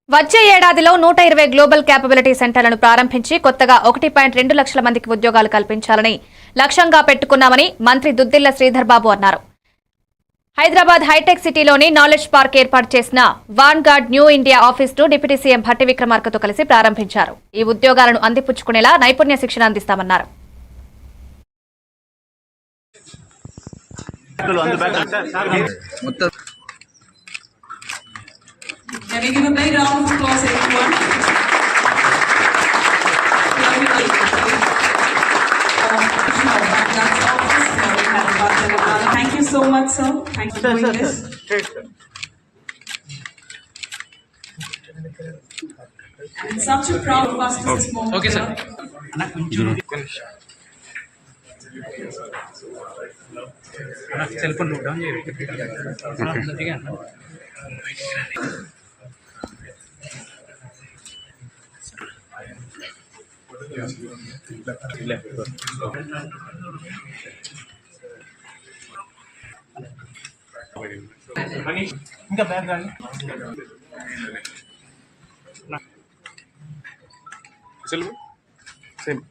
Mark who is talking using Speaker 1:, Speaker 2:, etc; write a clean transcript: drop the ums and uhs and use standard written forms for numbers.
Speaker 1: వచ్చే ఏడాదిలో 120 global capability సెంటర్లను ప్రారంభించి కొత్తగా 1.2 లక్షల మందికి ఉద్యోగాలు కల్పించాలని లక్ష్యంగా పెట్టుకున్నామని మంత్రి దుద్దిళ్ల శ్రీధర్ బాబు అన్నారు. హైదరాబాద్ హైటెక్ సిటీలోని నాలెడ్జ్ పార్క్ ఏర్పాటు చేసిన వాన్గార్డ్ న్యూ ఇండియా ఆఫీసును డిప్యూటీ సీఎం భట్టి విక్రమార్కతో కలిసి ప్రారంభించారు. ఈ ఉద్యోగాలను అందిపుచ్చుకునేలా నైపుణ్య శిక్షణ అందిస్తామన్నారు.
Speaker 2: Can we give a big round of applause, everyone? Thank you so much, sir. Thanks for doing this. And it's such a proud of us to this moment. Okay, sir.
Speaker 3: Cell phone down చేయండి. ఇంకా bag కానీ same